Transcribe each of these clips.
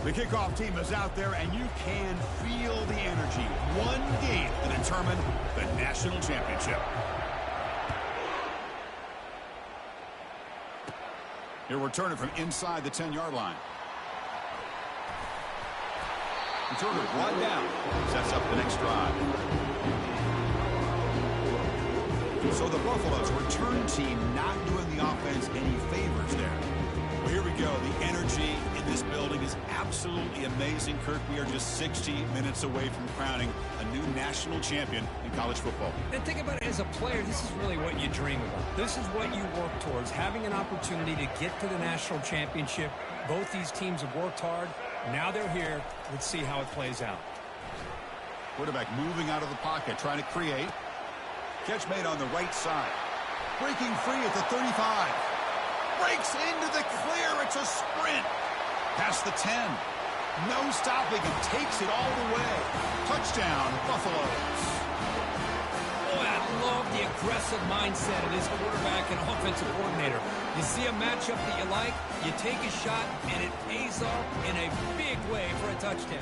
The kickoff team is out there, and you can feel the energy. One game to determine the national championship. Here we're turning from inside the 10-yard line. Returner brought down. Sets up the next drive. So the Buffalo's return team not doing the offense any favors there. Well, here we go. The energy in this building is absolutely amazing, Kirk. We are just 60 minutes away from crowning a new national champion in college football. And think about it as a player, this is really what you dream about. This is what you work towards, having an opportunity to get to the national championship. Both these teams have worked hard. Now they're here. Let's see how it plays out. Quarterback moving out of the pocket, trying to create. Catch made on the right side. Breaking free at the 35. Breaks into the clear. It's a sprint. Past the 10. No stopping and takes it all the way. Touchdown, Buffaloes. Boy, I love the aggressive mindset of this quarterback and offensive coordinator. You see a matchup that you like, you take a shot, and it pays off in a big way for a touchdown.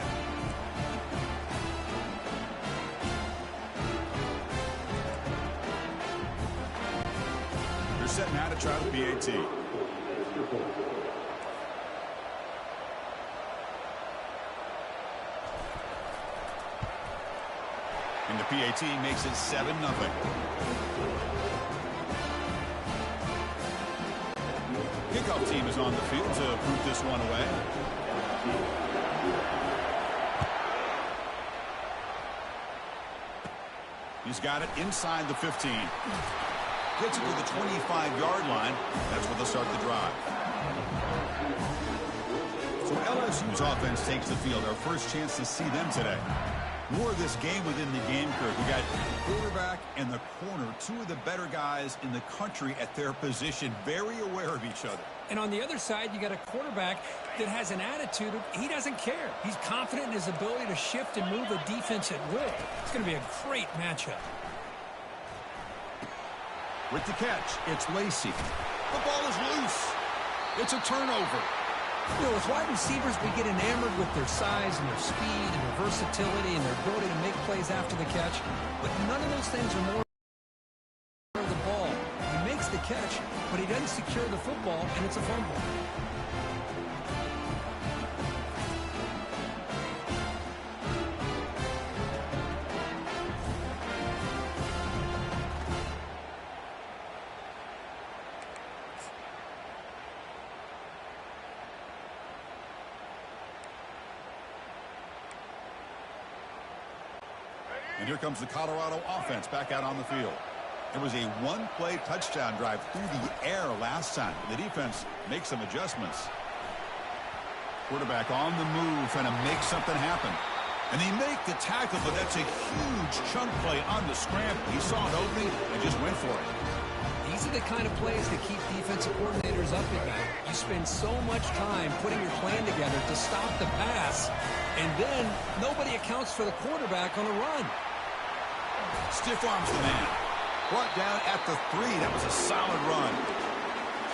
They're set now to try the PAT. And the PAT makes it 7-0. Kickoff team is on the field to boot this one away. He's got it inside the 15. Gets it to the 25-yard line. That's where they'll start the drive. So LSU's offense takes the field. Our first chance to see them today. More of this game within the game, Kirk. We got the quarterback and the corner, two of the better guys in the country at their position, very aware of each other. And on the other side, you got a quarterback that has an attitude of he doesn't care. He's confident in his ability to shift and move a defense at will. It's going to be a great matchup. With the catch, it's Lacey. The ball is loose. It's a turnover. You know, with wide receivers, we get enamored with their size and their speed and their versatility and their ability to make plays after the catch. But none of those things are more than the ball. He makes the catch, but he doesn't secure the football, and it's a fumble. And here comes the Colorado offense back out on the field. It was a one-play touchdown drive through the air last time. The defense makes some adjustments. Quarterback on the move, trying to make something happen. And they make the tackle, but that's a huge chunk play on the scramble. He saw an opening and just went for it. These are the kind of plays that keep defensive coordinators up at night. You spend so much time putting your plan together to stop the pass, and then nobody accounts for the quarterback on a run. Stiff arms the man. Brought down at the 3. That was a solid run.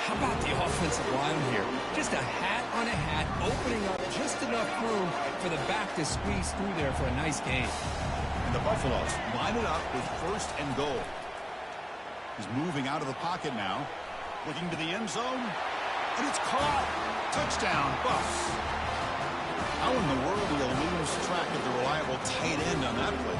How about the offensive line here? Just a hat on a hat, opening up just enough room for the back to squeeze through there for a nice gain. And the Buffaloes line it up with 1st and goal. He's moving out of the pocket now. Looking to the end zone. And it's caught. Touchdown, Buffs. How in the world do you lose track of the reliable tight end on that play?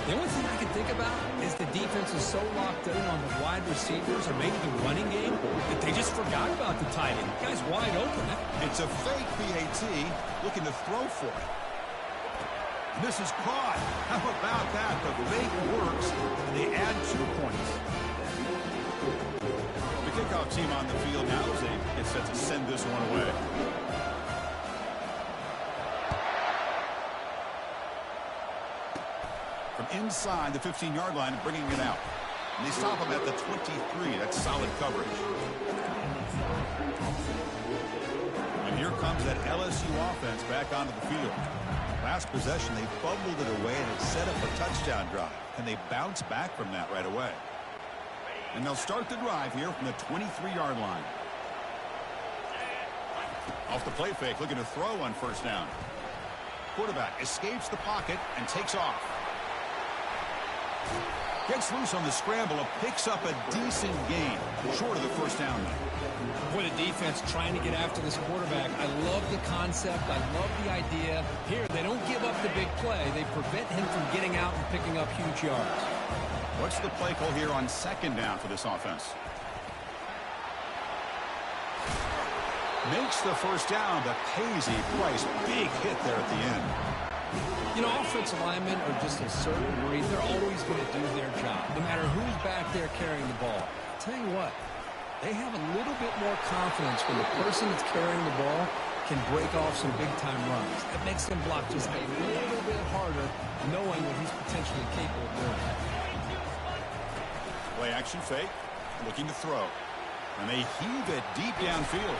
The only thing I can think about is the defense is so locked in on the wide receivers or maybe the running game that they just forgot about the tight end. The guy's wide open. It's a fake PAT looking to throw for it. And this is caught. How about that? The fake works, and they add 2 points. The kickoff team on the field now as they get set to send this one away. From inside the 15-yard line, bringing it out. And they stop him at the 23. That's solid coverage. And here comes that LSU offense back onto the field. Last possession, they fumbled it away, and it set up a touchdown drive. And they bounce back from that right away. And they'll start the drive here from the 23-yard line. Off the play fake, looking to throw on first down. Quarterback escapes the pocket and takes off. Gets loose on the scramble and picks up a decent gain. Short of the first down. Boy, the defense trying to get after this quarterback. I love the concept. I love the idea. Here, they don't give up the big play. They prevent him from getting out and picking up huge yards. What's the play call here on second down for this offense? Makes the first down, but pays a price. Big hit there at the end. You know, offensive linemen are just a certain breed. They're always going to do their job, no matter who's back there carrying the ball. I'll tell you what, they have a little bit more confidence when the person that's carrying the ball can break off some big-time runs. That makes them block just a little bit harder, knowing what he's potentially capable of doing. Play action fake, looking to throw. And they heave it deep downfield.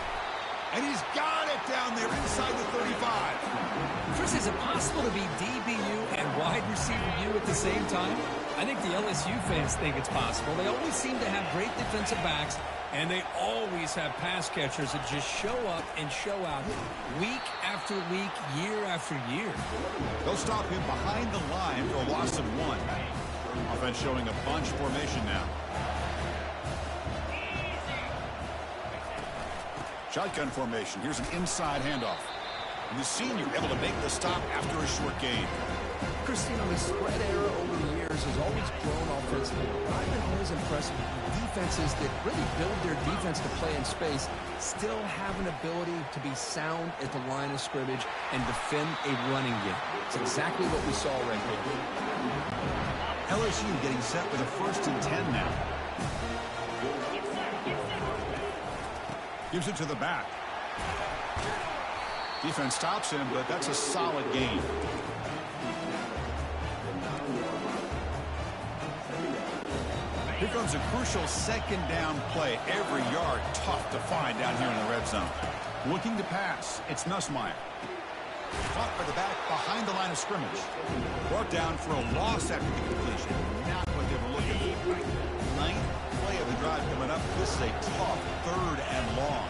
And he's got it down there inside the 35. Chris, is it possible to be DBU and wide receiver U at the same time? I think the LSU fans think it's possible. They always seem to have great defensive backs, and they always have pass catchers that just show up and show out week after week, year after year. They'll stop him behind the line for a loss of 1. Offense showing a bunch formation now. Shotgun formation. Here's an inside handoff. And the senior able to make the stop after a short gain. Chris, you know, the spread era over the years has always grown offensively. I've been always impressed with defenses that really build their defense to play in space, still have an ability to be sound at the line of scrimmage and defend a running game. It's exactly what we saw right here. LSU getting set with a 1st and 10 now. Gives it to the back. Defense stops him, but that's a solid gain. Here comes a crucial second down play. Every yard tough to find down here in the red zone. Looking to pass. It's Nussmeier. Caught by the back behind the line of scrimmage. Brought down for a loss after the completion. Not what they were looking for. 9th play of the drive coming up. This is a tough 3rd and long.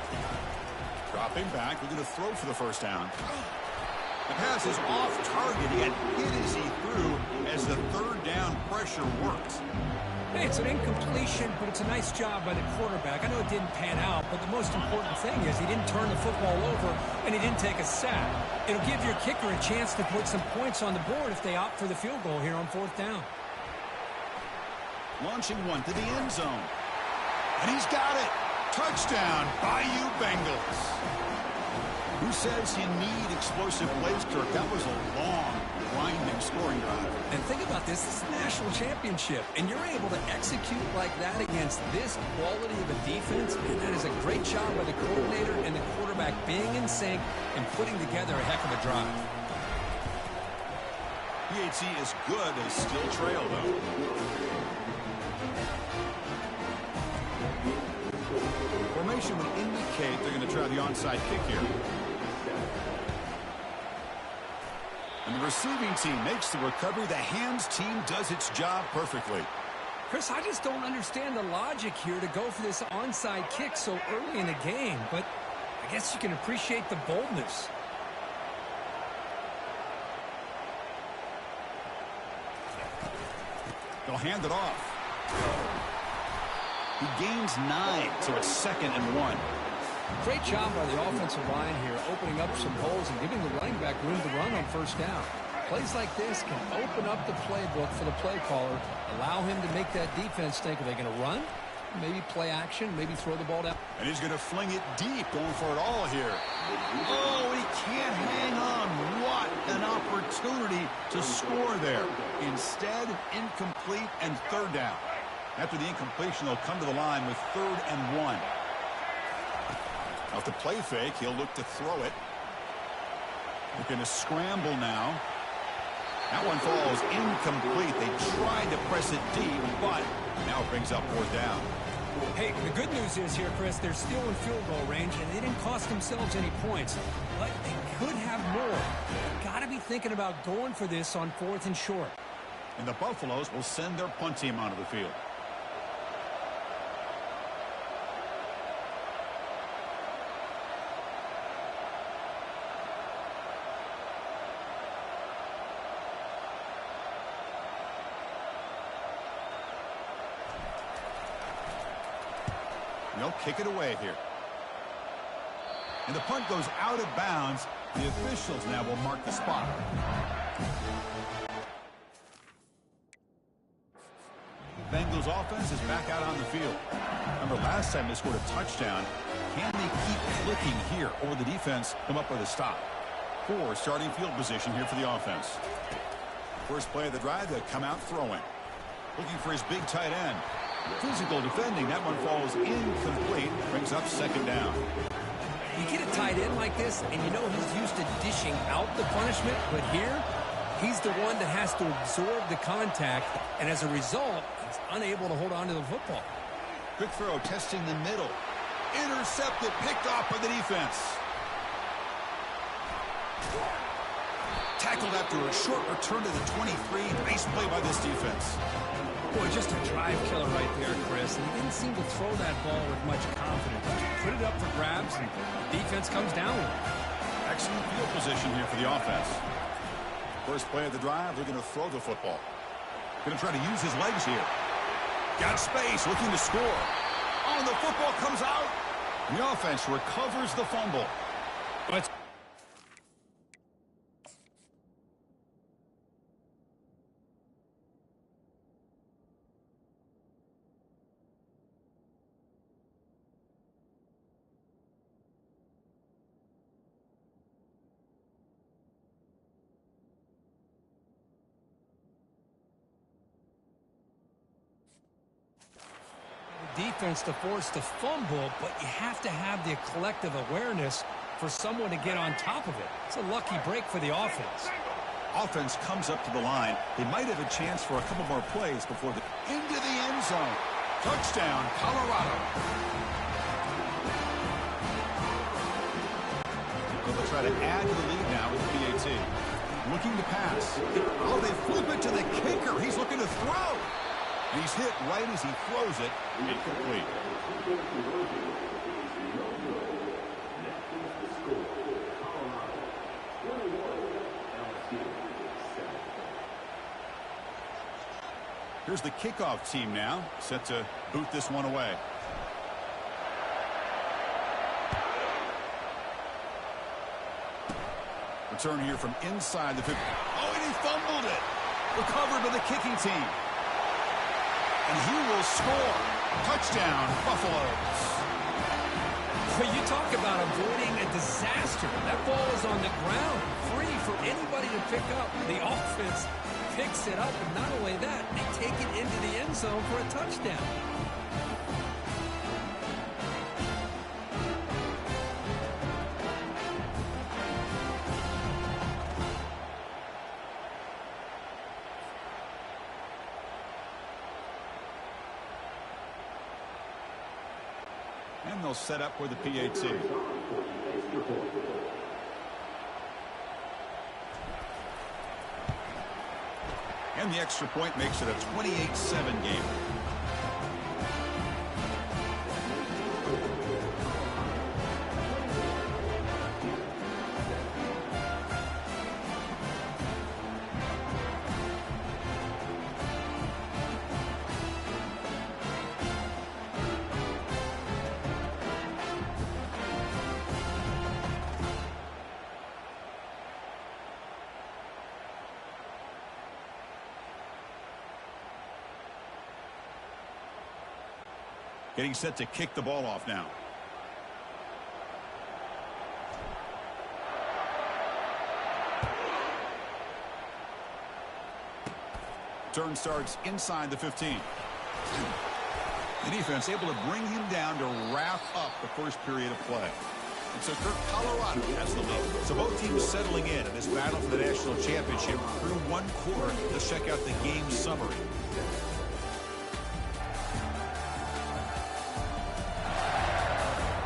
Dropping back. We're going to throw for the first down. The pass is off target. He got hit as he threw as the 3rd down pressure worked. Hey, it's an incompletion, but it's a nice job by the quarterback. I know it didn't pan out, but the most important thing is he didn't turn the football over and he didn't take a sack. It'll give your kicker a chance to put some points on the board if they opt for the field goal here on 4th down. Launching one to the end zone. And he's got it. Touchdown, Bayou Bengals. Who says you need explosive plays, Kirk? That was a long, winding scoring drive. And think about this. This is a national championship, and you're able to execute like that against this quality of a defense, and that is a great job by the coordinator and the quarterback being in sync and putting together a heck of a drive. PAT is good. They still trail, though. Formation would indicate they're going to try the onside kick here. And the receiving team makes the recovery. The hands team does its job perfectly. Chris, I just don't understand the logic here to go for this onside kick so early in the game, but I guess you can appreciate the boldness. They'll hand it off. He gains 9, so it's 2nd and 1. Great job by the offensive line here, opening up some holes and giving the running back room to run on first down. Plays like this can open up the playbook for the play caller, allow him to make that defense think, are they going to run? Maybe play action, maybe throw the ball down. And he's going to fling it deep, going for it all here. Oh, he can't hang on. What an opportunity to score there. Instead, incomplete and 3rd down. After the incompletion, they'll come to the line with 3rd and 1. Off the play fake, he'll look to throw it. They're going to scramble now. That one falls incomplete. They tried to press it deep, but now it brings up 4th down. Hey, the good news is here, Chris, they're still in field goal range, and they didn't cost themselves any points. But they could have more. Got to be thinking about going for this on 4th and short. And the Buffaloes will send their punt team onto the field. They'll kick it away here. And the punt goes out of bounds. The officials now will mark the spot. Bengals offense is back out on the field. Remember, last time they scored a touchdown. Can they keep clicking here, or will the defense come up with a stop? Poor starting field position here for the offense. First play of the drive, they come out throwing. Looking for his big tight end. Physical defending. That one falls incomplete. Brings up second down. You get a tight end like this, and you know he's used to dishing out the punishment, but here, he's the one that has to absorb the contact, and as a result, he's unable to hold on to the football. Quick throw, testing the middle. Intercepted, picked off by the defense. Tackled after a short return to the 23. Nice play by this defense. Boy, just a drive killer right there, Chris. And he didn't seem to throw that ball with much confidence. Just put it up for grabs, and defense comes down with it. Excellent field position here for the offense. First play of the drive, they're going to throw the football. Going to try to use his legs here. Got space, looking to score. Oh, the football comes out. The offense recovers the fumble. But defense to force the fumble, but you have to have the collective awareness for someone to get on top of it. It's a lucky break for the offense. Offense comes up to the line. They might have a chance for a couple more plays before the into the end zone. Touchdown, Colorado. They'll try to add to the lead now with the PAT. Looking to pass. Oh, they flip it to the kicker. He's looking to throw. He's hit right as he throws it. Incomplete. Here's the kickoff team now, set to boot this one away. Return here from inside the 50. Oh, and he fumbled it. Recovered by the kicking team. And he will score. Touchdown, Buffaloes. Well, you talk about avoiding a disaster. That ball is on the ground, free for anybody to pick up. The offense picks it up, and not only that, they take it into the end zone for a touchdown. And they'll set up with the PAT. And the extra point makes it a 28-7 game. Getting set to kick the ball off now. Turn starts inside the 15. The defense able to bring him down to wrap up the first period of play. And so Colorado has the lead. So both teams settling in this battle for the national championship through one quarter. Let's check out the game summary.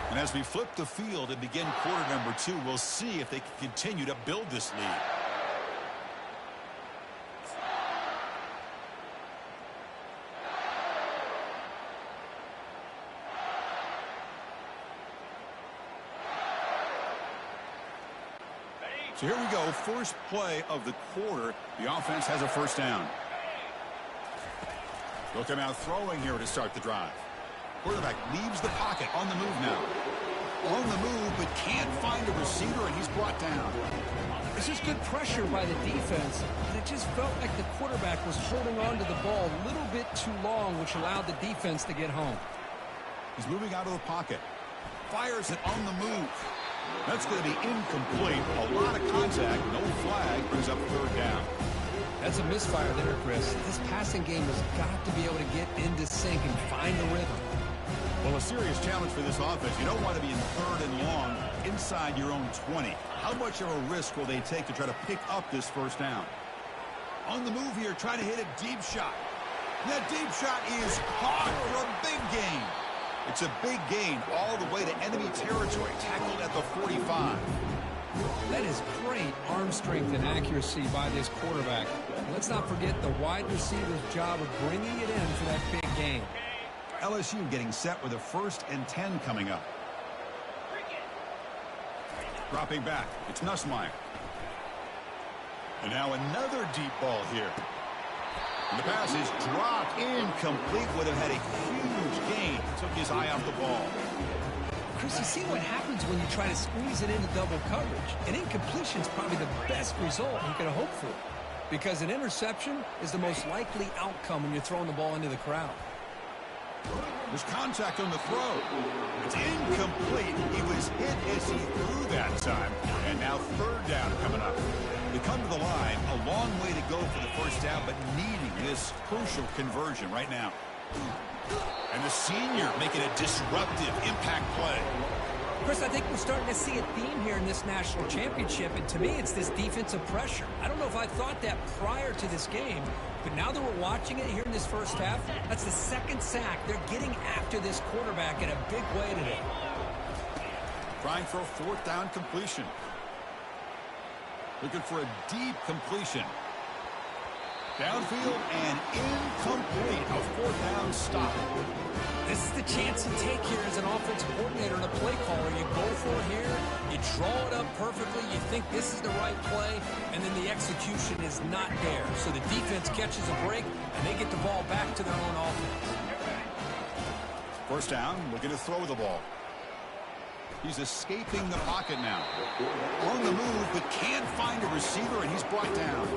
And as we flip the field and begin quarter number 2, we'll see if they can continue to build this lead. So here we go, first play of the quarter. The offense has a first down. They'll come out throwing here to start the drive. Quarterback leaves the pocket on the move now. On the move, but can't find a receiver, and he's brought down. This is good pressure by the defense, but it just felt like the quarterback was holding on to the ball a little bit too long, which allowed the defense to get home. He's moving out of the pocket. Fires it on the move. That's going to be incomplete. A lot of contact. No flag. Brings up third down. That's a misfire there, Chris. This passing game has got to be able to get into sync and find a rhythm. Well, a serious challenge for this offense. You don't want to be in third and long inside your own 20. How much of a risk will they take to try to pick up this first down? On the move here, trying to hit a deep shot. That deep shot is caught for a big gain. It's a big gain all the way to enemy territory, tackled at the 45. That is great arm strength and accuracy by this quarterback. Let's not forget the wide receiver's job of bringing it in for that big gain. LSU getting set with a 1st and 10 coming up. Dropping back. It's Nussmeier. And now another deep ball here. And the pass is dropped incomplete. Would have had a huge gain. Took his eye off the ball. Chris, you see what happens when you try to squeeze it into double coverage. An incompletion is probably the best result you could hope for, because an interception is the most likely outcome when you're throwing the ball into the crowd. There's contact on the throw. It's incomplete. He was hit as he threw that time. And now third down coming up. They come to the line, a long way to go for the first down, but needing this crucial conversion right now. And the senior making a disruptive impact play. Chris, I think we're starting to see a theme here in this national championship, and to me it's this defensive pressure. I don't know if I thought that prior to this game, but now that we're watching it here in this first half, that's the second sack. They're getting after this quarterback in a big way today. Trying for a 4th down completion. Looking for a deep completion. Downfield and incomplete. A 4th down stop. This is the chance you take here as an offensive coordinator and a play caller. You go for it here, you draw it up perfectly, you think this is the right play, and then the execution is not there. So the defense catches a break, and they get the ball back to their own offense. First down, looking to throw the ball. He's escaping the pocket now. On the move, but can't find a receiver, and he's brought down.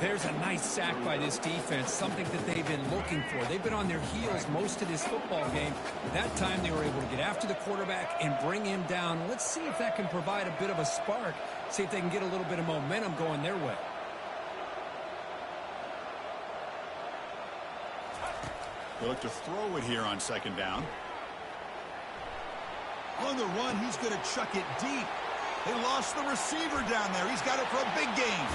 There's a nice sack by this defense, something that they've been looking for. They've been on their heels most of this football game. That time they were able to get after the quarterback and bring him down. Let's see if that can provide a bit of a spark, see if they can get a little bit of momentum going their way. They look to throw it here on 2nd down. On the run, he's going to chuck it deep. They lost the receiver down there. He's got it for a big gain.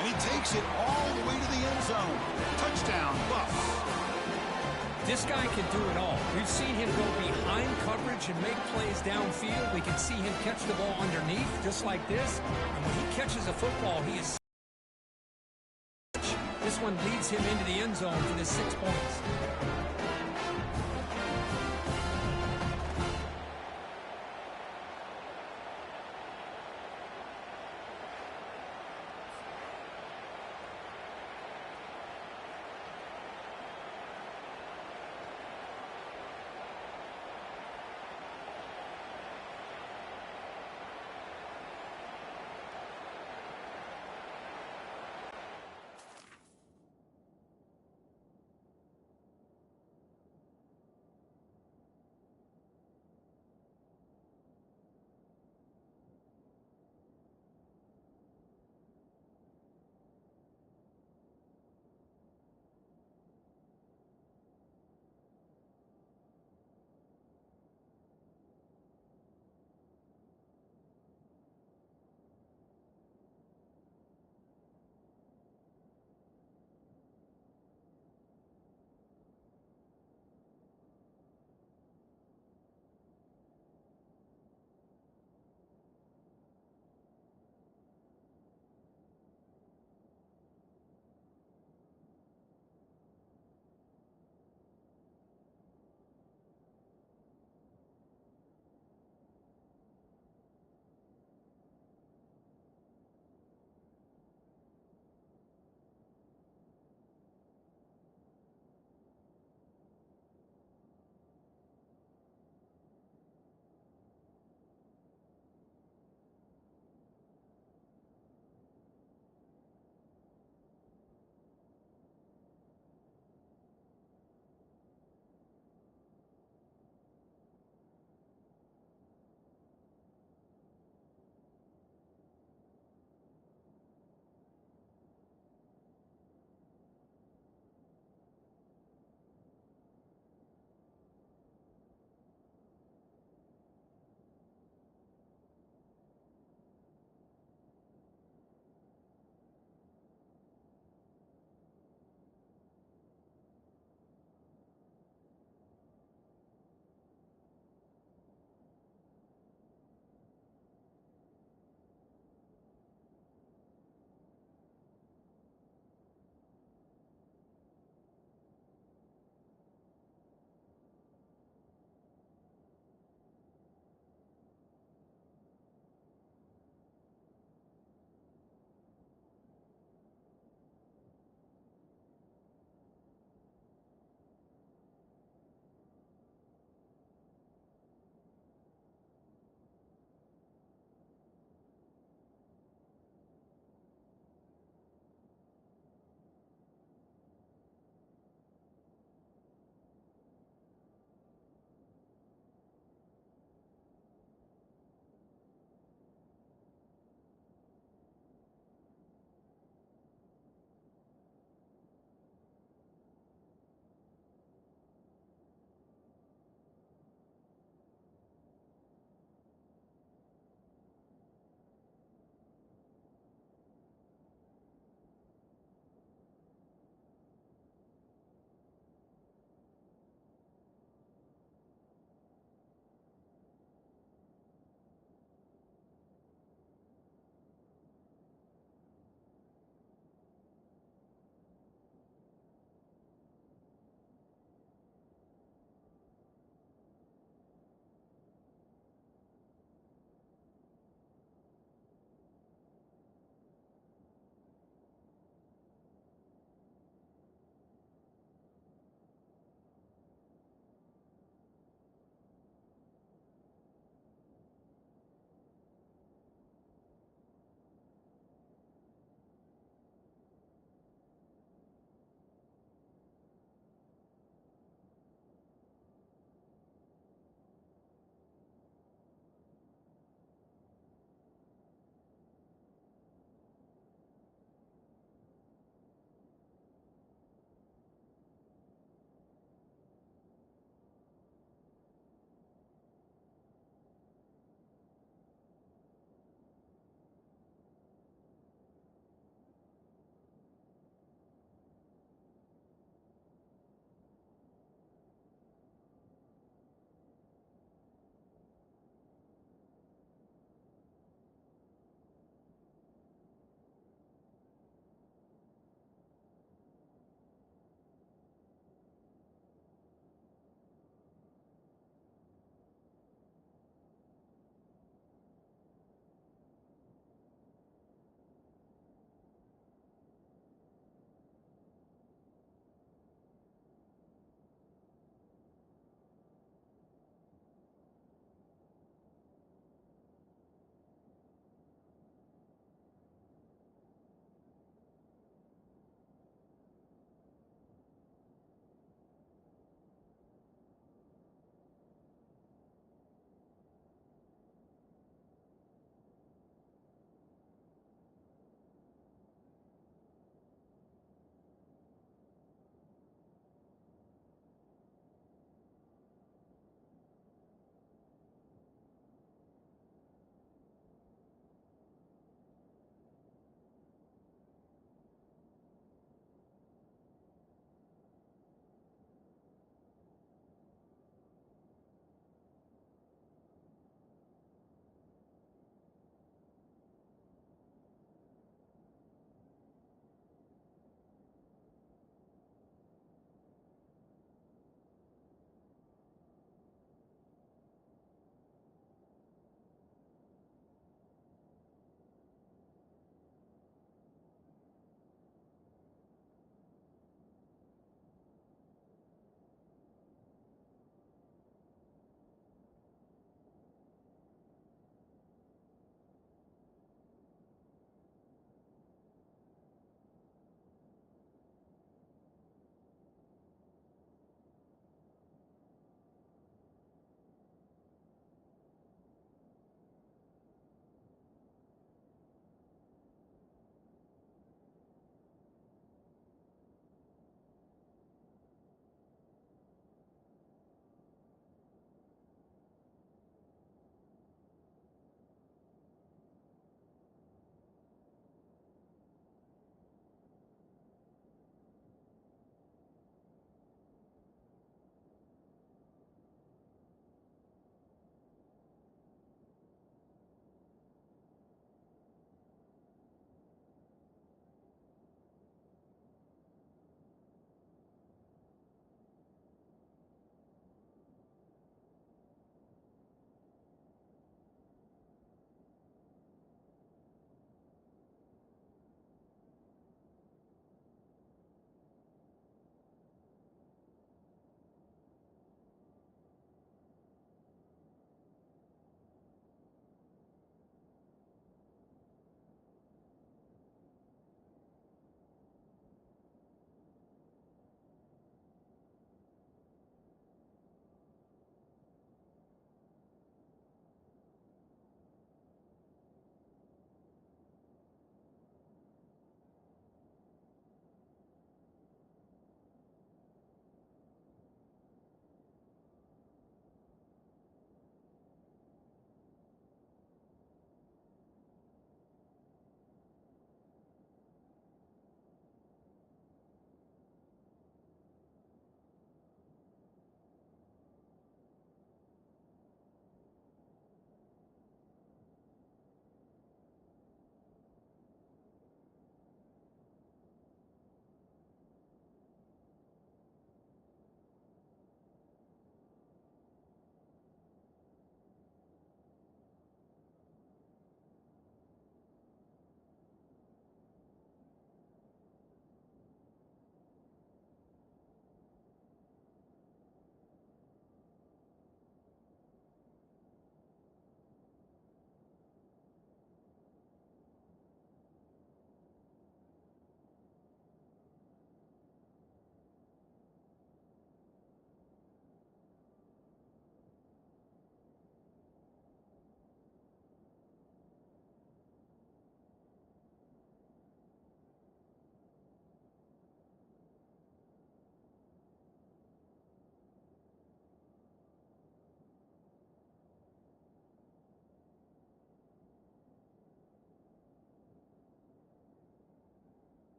And he takes it all the way to the end zone. Touchdown, Buffs. This guy can do it all. We've seen him go behind coverage and make plays downfield. We can see him catch the ball underneath, just like this. And when he catches a football, he is... This one leads him into the end zone for the 6 points.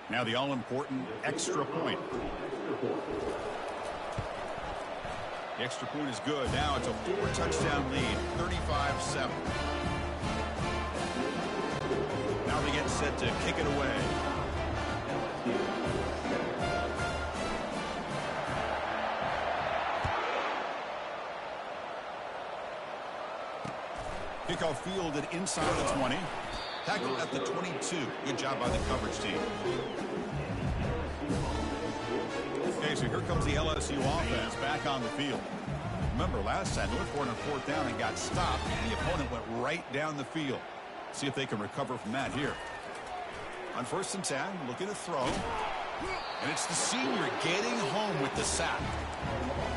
Now the all-important extra point. The extra point is good. Now it's a 4-touchdown lead, 35-7. Now they get set to kick it away. Kickoff fielded inside the 20. Tackled at the 22. Good job by the coverage team. Okay, so here comes the LSU offense back on the field. Remember, last time they went for it on 4th down and got stopped, and the opponent went right down the field. See if they can recover from that here. On 1st and 10, looking to throw. And it's the senior getting home with the sack.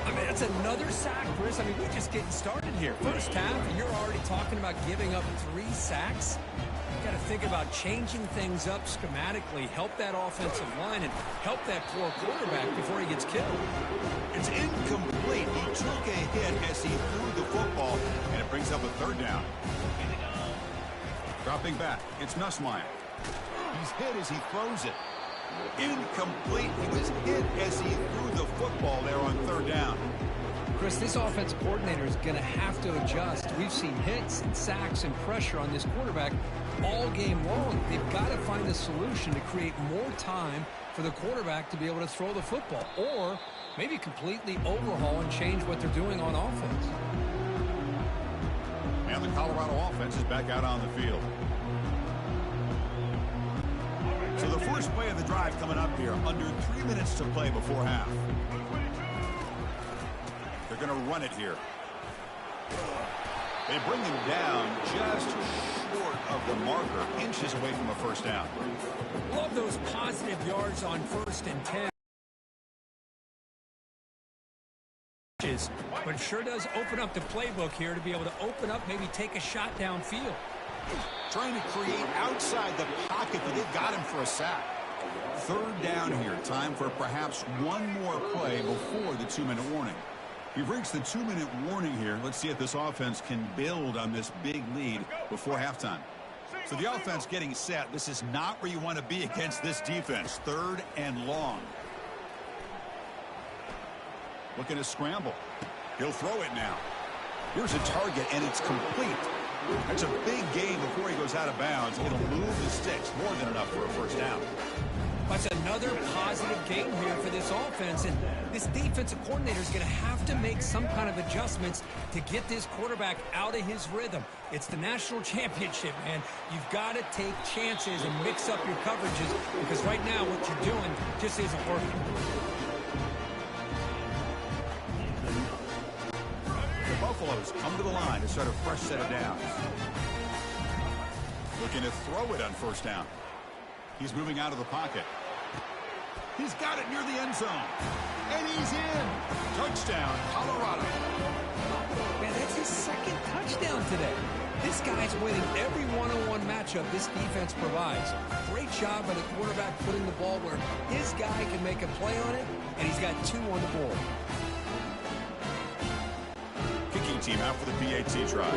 I mean, it's another sack, Chris. I mean, we're just getting started here. First half, and you're already talking about giving up 3 sacks. You got to think about changing things up schematically, help that offensive line, and help that poor quarterback before he gets killed. It's incomplete. He took a hit as he threw the football, and it brings up a 3rd down. Dropping back, it's Nussmeier. He's hit as he throws it. Incomplete. He was hit as he threw the football there on 3rd down. Chris, this offense coordinator is going to have to adjust. We've seen hits and sacks and pressure on this quarterback all game long. They've got to find a solution to create more time for the quarterback to be able to throw the football, or maybe completely overhaul and change what they're doing on offense. And the Colorado offense is back out on the field. So the first play of the drive coming up here, under 3 minutes to play before half. They're going to run it here. They bring him down just short of the marker, inches away from a 1st down. Love those positive yards on 1st and 10. But it sure does open up the playbook here to be able to open up, maybe take a shot downfield. Trying to create outside the pocket, but they've got him for a sack. 3rd down here. Time for perhaps one more play before the 2-minute warning. We've reached the 2-minute warning here. Let's see if this offense can build on this big lead before halftime. So the offense getting set. This is not where you want to be against this defense. 3rd and long. Looking to scramble. He'll throw it now. Here's a target, and it's complete. That's a big gain before he goes out of bounds. It'll move the sticks, more than enough for a 1st down. That's another positive game here for this offense, and this defensive coordinator is going to have to make some kind of adjustments to get this quarterback out of his rhythm. It's the national championship, man. You've got to take chances and mix up your coverages, because right now what you're doing just isn't working. The Buffaloes come to the line to start a fresh set of downs. Looking to throw it on 1st down. He's moving out of the pocket. He's got it near the end zone. And he's in. Touchdown, Colorado. Man, that's his 2nd touchdown today. This guy's winning every one-on-one matchup this defense provides. Great job by the quarterback putting the ball where his guy can make a play on it, and he's got 2 on the board. Kicking team out for the PAT try.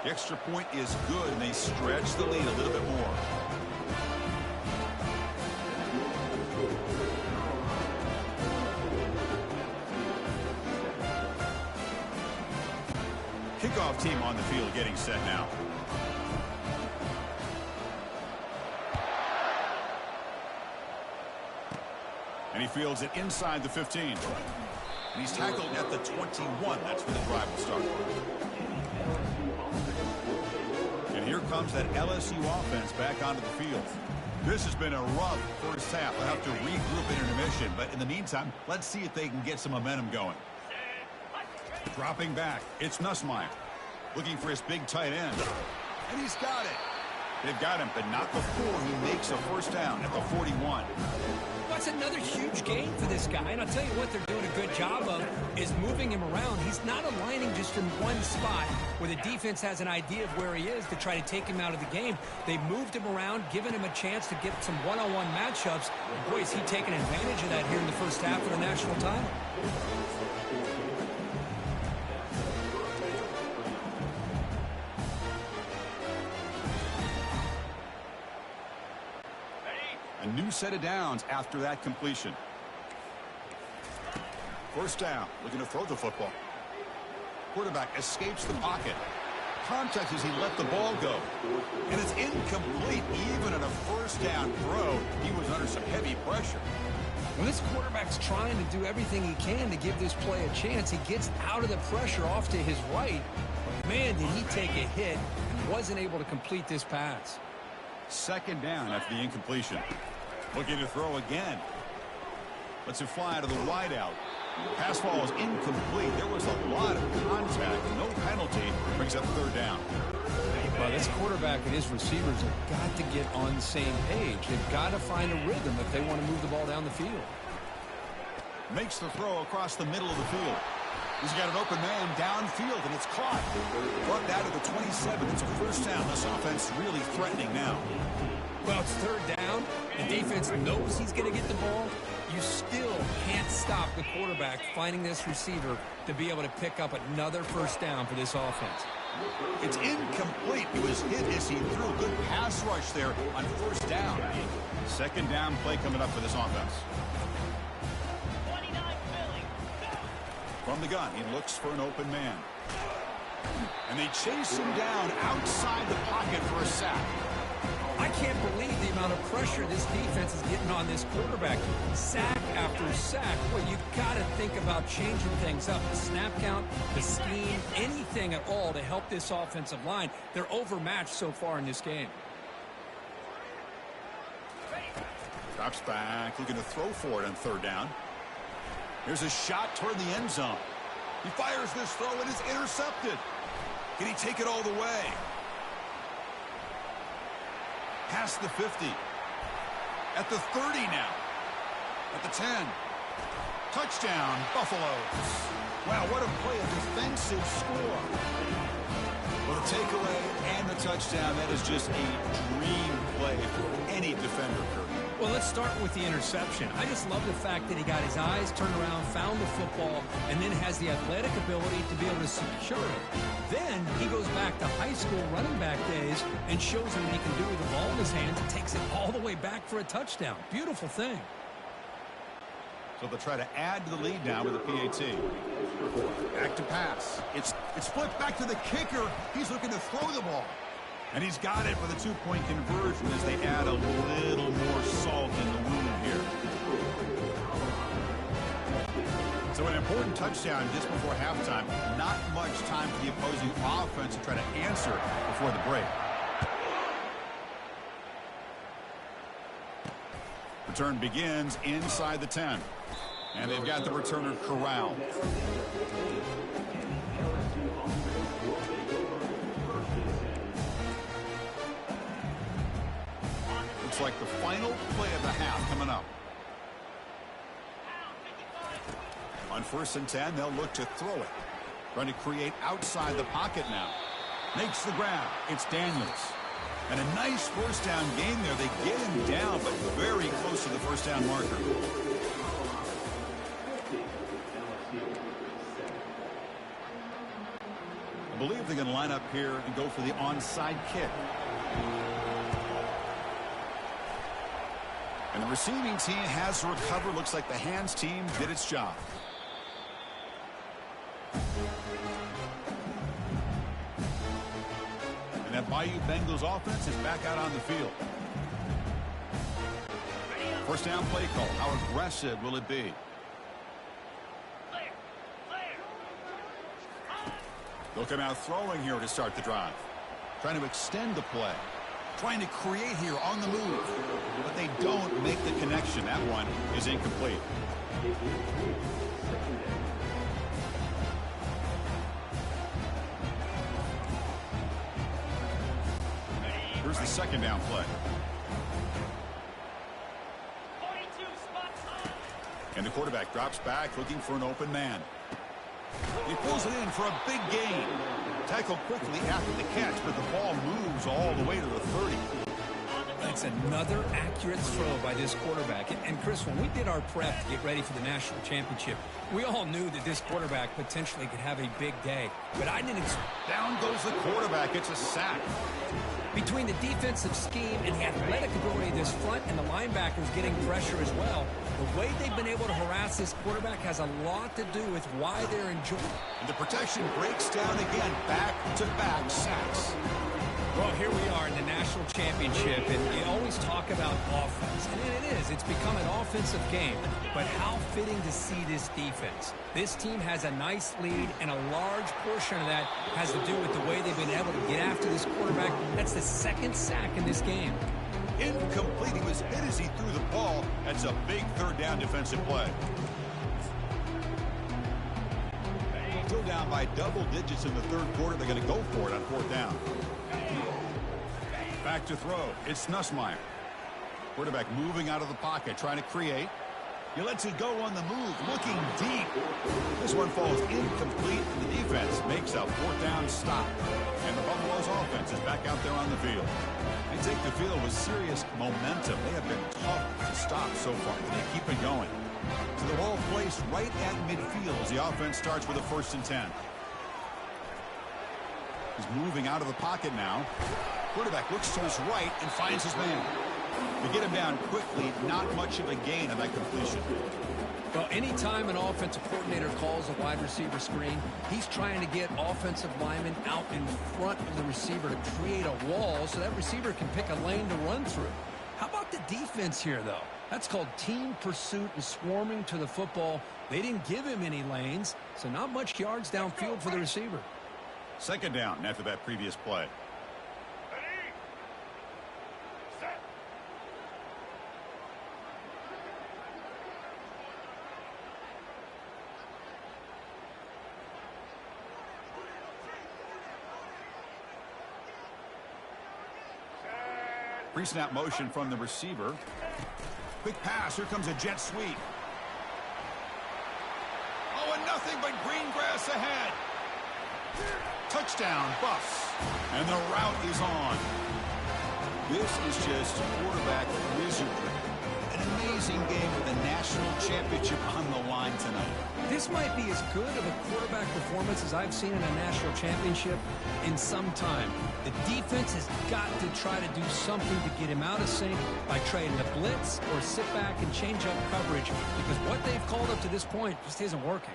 The extra point is good, and they stretch the lead a little bit more. Kickoff team on the field getting set now. And he fields it inside the 15. And he's tackled at the 21. That's where the drive will start. And here comes that LSU offense back onto the field. This has been a rough first half. They'll have to regroup in intermission. But in the meantime, let's see if they can get some momentum going. Dropping back, it's Nussmeier. Looking for his big tight end. And he's got it. They've got him, but not before he makes a 1st down at the 41. That's another huge gain for this guy. And I'll tell you what they're doing a good job of is moving him around. He's not aligning just in one spot where the defense has an idea of where he is to try to take him out of the game. They moved him around, giving him a chance to get some one-on-one matchups. And boy, is he taking advantage of that here in the first half of the national title. A new set of downs after that completion. First down, looking to throw the football. Quarterback escapes the pocket. Contact as he let the ball go. And it's incomplete. Even on a first down throw, he was under some heavy pressure. When this quarterback's trying to do everything he can to give this play a chance, he gets out of the pressure off to his right. But man, did he take a hit and wasn't able to complete this pass. Second down after the incompletion. Looking to throw again. Lets it fly to the wideout. Pass ball is incomplete. There was a lot of contact. No penalty. Brings up third down. Well, this quarterback and his receivers have got to get on the same page. They've got to find a rhythm if they want to move the ball down the field. Makes the throw across the middle of the field. He's got an open man downfield, and it's caught. Brought that to the 27. It's a first down. This offense really threatening now. Well, it's third down. The defense knows he's going to get the ball. You still can't stop the quarterback finding this receiver to be able to pick up another first down for this offense. It's incomplete. It was hit as he threw. Good pass rush there on first down. Second down play coming up for this offense. From the gun, he looks for an open man. And they chase him down outside the pocket for a sack. I can't believe the amount of pressure this defense is getting on this quarterback. Sack after sack. Well, you've got to think about changing things up. The snap count, the scheme, anything at all to help this offensive line. They're overmatched so far in this game. Drops back, looking to throw for it on third down. Here's a shot toward the end zone. He fires this throw and it's intercepted. Can he take it all the way? Past the 50. At the 30 now. At the 10. Touchdown, Buffaloes. Wow, what a play, a defensive score. Well, the takeaway and the touchdown, that is just a dream play for any defender, Kurt. Well, let's start with the interception. I just love the fact that he got his eyes turned around, found the football, and then has the athletic ability to be able to secure it. Then he goes back to high school running back days and shows him what he can do with the ball in his hands and takes it all the way back for a touchdown. Beautiful thing. So they'll try to add to the lead now with a PAT. Back to pass. It's flipped back to the kicker. He's looking to throw the ball. And he's got it for the two-point conversion as they add a little more salt in the wound here. So an important touchdown just before halftime. Not much time for the opposing offense to try to answer before the break. Return begins inside the 10. And they've got the returner corralled. Looks like the final play of the half coming up. On 1st and 10, they'll look to throw it. Trying to create outside the pocket now. Makes the grab. It's Daniels. And a nice first down gain there. They get him down, but very close to the first down marker. I believe they're going to line up here and go for the onside kick. And the receiving team has recovered. Looks like the hands team did its job. And that Bayou Bengals offense is back out on the field. First down play call. How aggressive will it be? They'll come out throwing here to start the drive. Trying to extend the play. Trying to create here on the move. But they don't make the connection. That one is incomplete. Here's the second down play. And the quarterback drops back looking for an open man. He pulls it in for a big gain. Tackled quickly after the catch, but the ball moves all the way to the 30. That's another accurate throw by this quarterback. And Chris, when we did our prep to get ready for the national championship, we all knew that this quarterback potentially could have a big day. But I didn't expect. Down goes the quarterback. It's a sack. Between the defensive scheme and the athletic ability of this front and the linebackers getting pressure as well, the way they've been able to harass this quarterback has a lot to do with why they're enjoying. And the protection breaks down again. Back-to-back sacks. Well, here we are in the national championship, and you always talk about offense. And it is. It's become an offensive game. But how fitting to see this defense. This team has a nice lead, and a large portion of that has to do with the way they've been able to get after this quarterback. That's the second sack in this game. Incomplete. He was hit as he threw the ball. That's a big third down defensive play. Still down by double digits in the third quarter. They're going to go for it on fourth down. Back to throw. It's Nussmeier. Quarterback moving out of the pocket, trying to create. He lets it go on the move, looking deep. This one falls incomplete, and the defense makes a fourth down stop. And the Buffalo's offense is back out there on the field. They take the field with serious momentum. They have been tough to stop so far. They keep it going. So the ball placed right at midfield as the offense starts with a 1st and 10. He's moving out of the pocket now. Quarterback looks to his right and finds his man. They get him down quickly. Not much of a gain on that completion. Well, anytime an offensive coordinator calls a wide receiver screen, he's trying to get offensive linemen out in front of the receiver to create a wall so that receiver can pick a lane to run through. How about the defense here, though? That's called team pursuit and swarming to the football. They didn't give him any lanes, so not much yards downfield for the receiver. Second down after that previous play. Pre-snap motion from the receiver. Quick pass. Here comes a jet sweep. Oh, and nothing but green grass ahead. Touchdown, Buffs. And the route is on. This is just quarterback wizardry. An amazing game with a national championship on the line tonight. This might be as good of a quarterback performance as I've seen in a national championship in some time. The defense has got to try to do something to get him out of sync by trading the blitz or sit back and change up coverage, because what they've called up to this point just isn't working.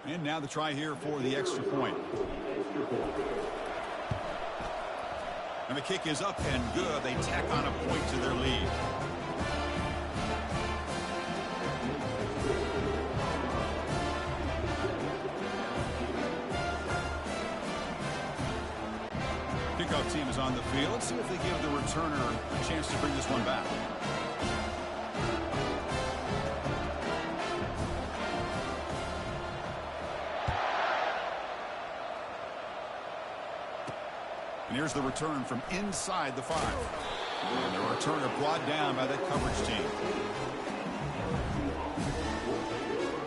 And now the try here for the extra point. And the kick is up and good. They tack on a point to their lead. Kickoff team is on the field. Let's see if they give the returner a chance to bring this one back. And here's the return from inside the 5. And the returner brought down by that coverage team.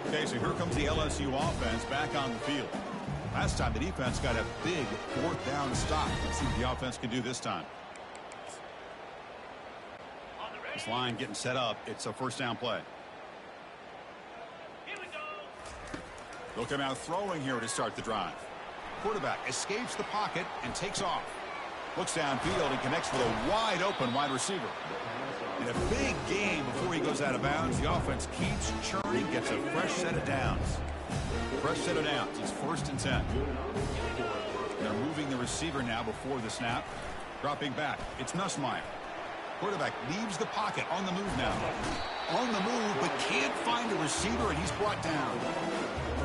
Okay, so here comes the LSU offense back on the field. Last time the defense got a big fourth down stop. Let's see what the offense can do this time. This line getting set up. It's a first down play. They'll come out throwing here to start the drive. Quarterback escapes the pocket and takes off. Looks downfield and connects with a wide open wide receiver. In a big game before he goes out of bounds, the offense keeps churning, gets a fresh set of downs. Fresh set of downs. It's 1st and 10. They're moving the receiver now before the snap. Dropping back. It's Nussmeier. Quarterback leaves the pocket on the move now. On the move, but can't find a receiver, and he's brought down.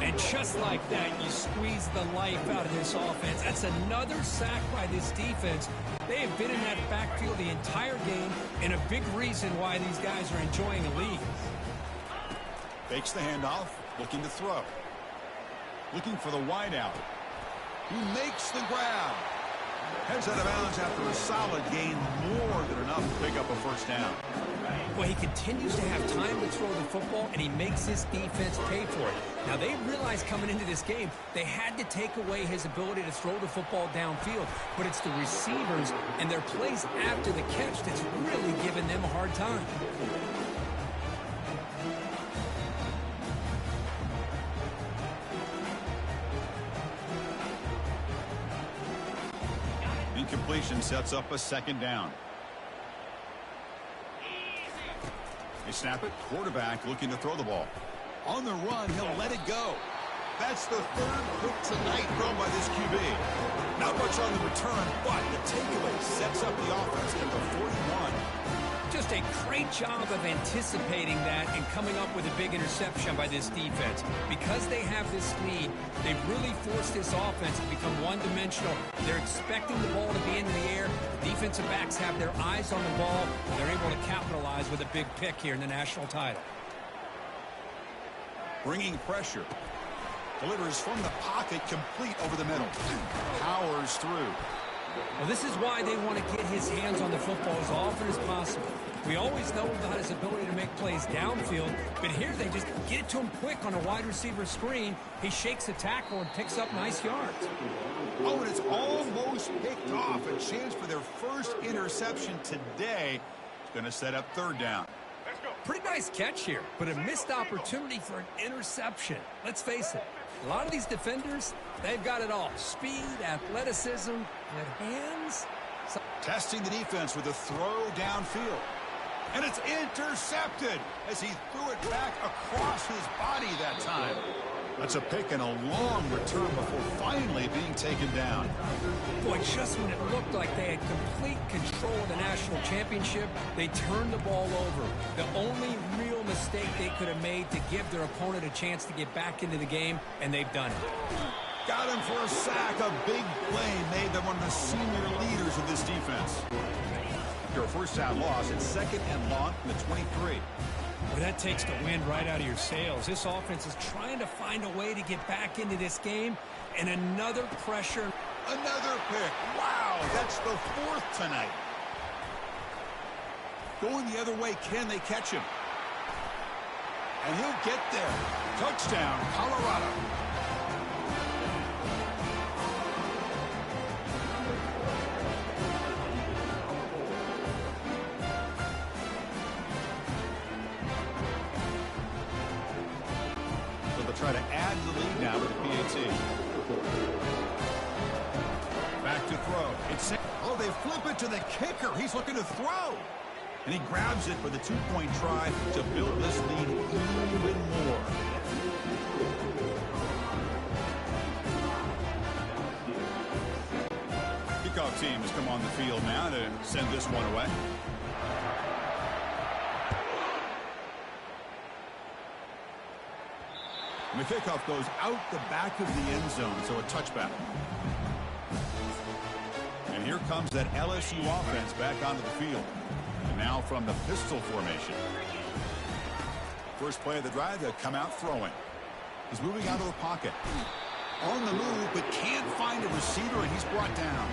And just like that, you squeeze the life out of this offense. That's another sack by this defense. They have been in that backfield the entire game, and a big reason why these guys are enjoying the lead. Fakes the handoff, looking to throw. Looking for the wideout. He makes the grab. Heads out of bounds after a solid gain, more than enough to pick up a first down. Well, he continues to have time to throw the football, and he makes his defense pay for it. Now, they realized coming into this game they had to take away his ability to throw the football downfield, but it's the receivers and their plays after the catch that's really giving them a hard time. Incompletion sets up a second down. They snap it. Quarterback looking to throw the ball. On the run, he'll let it go. That's the third pick tonight thrown by this QB. Not much on the return, but the takeaway sets up the offense at the 41. Just a great job of anticipating that and coming up with a big interception by this defense. Because they have this lead, they've really forced this offense to become one-dimensional. They're expecting the ball to be in the air. The defensive backs have their eyes on the ball. They're able to capitalize with a big pick here in the national title. Bringing pressure. Delivers from the pocket, complete over the middle. Powers through. Well, this is why they want to get his hands on the football as often as possible. We always know about his ability to make plays downfield, but here they just get it to him quick on a wide receiver screen. He shakes a tackle and picks up nice yards. Oh, and it's almost picked off. A chance for their first interception today. It's going to set up third down. Pretty nice catch here, but a missed opportunity for an interception. Let's face it, a lot of these defenders, they've got it all. Speed, athleticism, good hands. Testing the defense with a throw downfield. And it's intercepted as he threw it back across his body that time. That's a pick and a long return before finally being taken down. Boy, just when it looked like they had complete control of the national championship, they turned the ball over. The only real mistake they could have made to give their opponent a chance to get back into the game, and they've done it. Got him for a sack. A big play made by one of the senior leaders of this defense. After a first down loss, it's second and long from the 23. Well, that takes the wind right out of your sails. This offense is trying to find a way to get back into this game, and another pressure. Another pick. Wow, that's the fourth tonight. Going the other way, can they catch him? And he'll get there. Touchdown, Colorado. Try to add to the lead now with the PAT. Back to throw. Oh, they flip it to the kicker. He's looking to throw. And he grabs it for the two-point try to build this lead even more. Kickoff team has come on the field now to send this one away. And the kickoff goes out the back of the end zone, so a touchback. And here comes that LSU offense back onto the field. And now from the pistol formation. First play of the drive, they'll come out throwing. He's moving out of the pocket. On the move, but can't find a receiver, and he's brought down.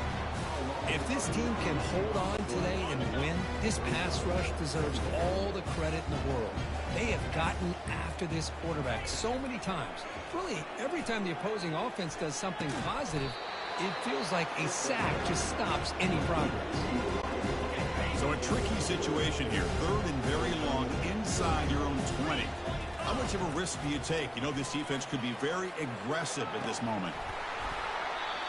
If this team can hold on today and win, this pass rush deserves all the credit in the world. They have gotten after this quarterback so many times. Really, every time the opposing offense does something positive, it feels like a sack just stops any progress. So a tricky situation here. Third and very long inside your own 20. How much of a risk do you take? You know this defense could be very aggressive at this moment.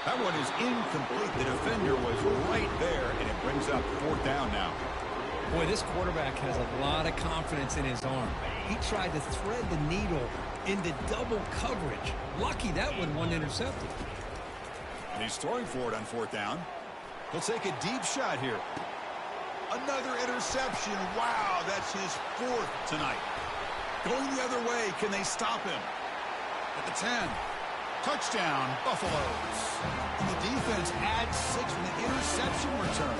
That one is incomplete. The defender was right there, and it brings up fourth down now. Boy, this quarterback has a lot of confidence in his arm. He tried to thread the needle into double coverage. Lucky that one wasn't intercepted. And he's throwing for it on fourth down. He'll take a deep shot here. Another interception. Wow, that's his fourth tonight. Going the other way, can they stop him? At the 10. Touchdown, Buffaloes. And the defense adds 6 with an interception return.